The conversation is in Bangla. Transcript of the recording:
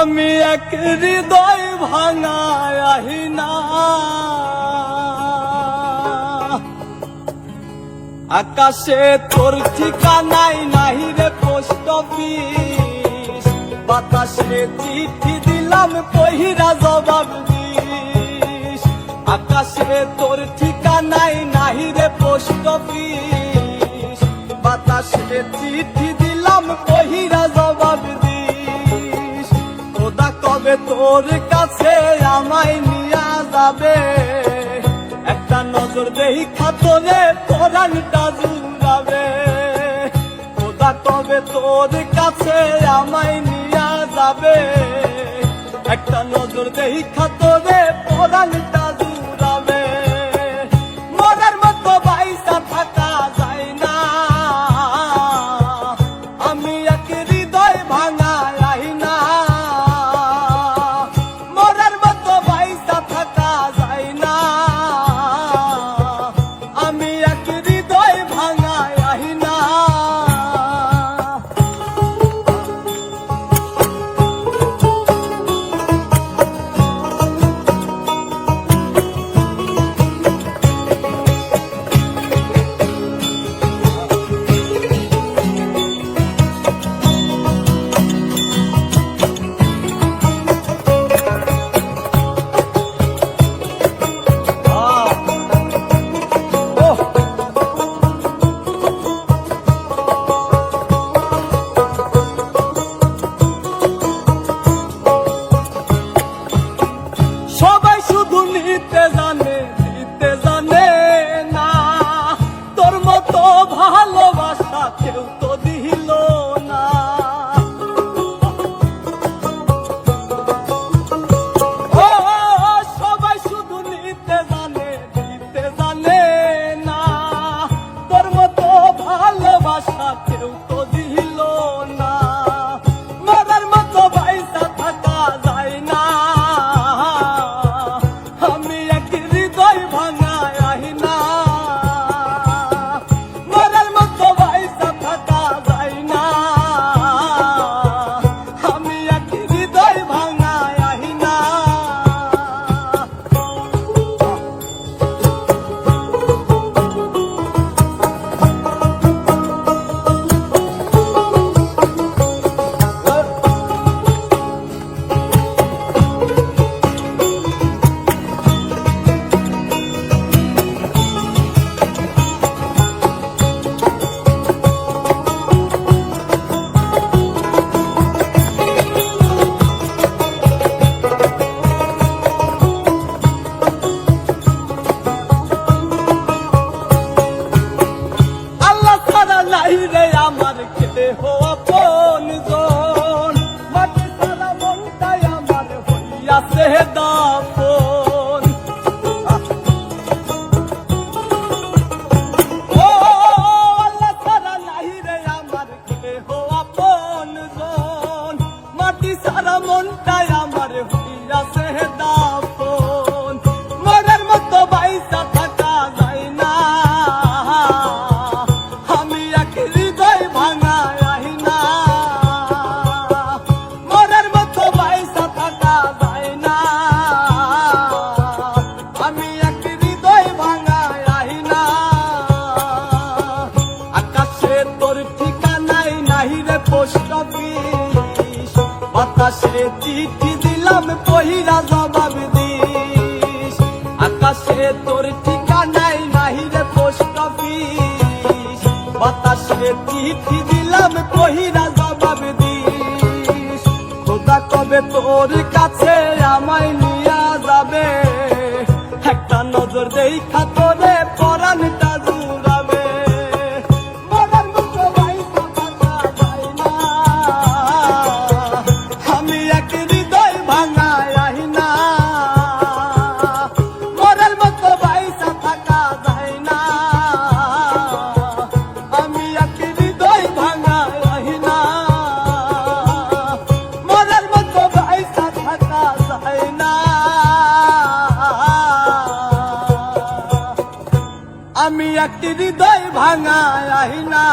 আমি এক হৃদয় ভাঙায় আহিনা, আকাশে তোর ঠিকানাই নাহি রে পোস্ট অফিস, বাতাসে চিঠি দিলাম কহিরা জবাব দিস। আকাশে তোর ঠিকানাই নাহি রে পোস্ট অফিস, বাতাসে চিঠি দিলাম কহিরা জবাব দিস। খোদা কবে তোর কাছে আমায় নিয়া যাবে, একটা নজর দেখা তোরে পরাণটা জুড়াবে। খোদা কবে তোর কাছে আমায় নিয়া যাবে, একটা নজর দেখা তোরে পরাণটা জুড়াবে। মনের মতো বাইসা থাকা যায় না, আমি এক হৃদয় ভাঙা আহিনা। মনের মতো বাইসা থাকা যায় না, আমি এক হৃদয় ভাঙা আহিনা। সবাই শুধু নিতে জানে, দিতে জানে না। তোর মতো ভালোবাসা কেউ তো দিল না। ও সবাই শুধু নিতে জানে, দিতে জানে না। তোর মতো ভালোবাসা কেউ তো দিল না। মরার মতো বাইসা থাকা যায় না, আমি এক হৃদয় ভাঙা আহিনা। মরার মতো বাইসা থাকা যায় না, আমি এক হৃদয় ভাঙা আহিনা। নাই রে আমার কেহ আপনজন, মাটি ছাড়া মনটাই আমার হইয়াছে দাফন। ও আল্লাহ ছাড়া নাই রে আমার কেহ আপনজন, মাটি ছাড়া মনটাই আমার হইয়াছে দাফন। মনের মতো বাইসা থাকা যায় না, হৃদয় ভাঙা আহিনা। মনের মতো বাইসা থাকা যায় না, আমি এক হৃদয় ভাঙা আহিনা। আকাশে তোর ঠিকানাই নাহি রে পোস্ট অফিস, বাতাসে চিঠি দিলাম কহিরা জবাব দিস। আকাশে তোর ঠিকানাই নাহি রে পোস্ট অফিস, বাতাসে চিঠি দিলাম কহিরা জবাব দিস। খোদা কবে তোর কাছে আমায় নিয়া যাবে, একটা নজর দেখা তোরে পরাণটা জুড়াবে। মনের মতো বাইসা থাকা যায় না, আমি এক হৃদয় ভাঙা আহিনা। মনের মতো বাইসা থাকা যায় না, আমি এক হৃদয় ভাঙা আহিনা। মনের মতো বাইসা থাকা যায় না, আমি এক হৃদয় ভাঙা আহিনা।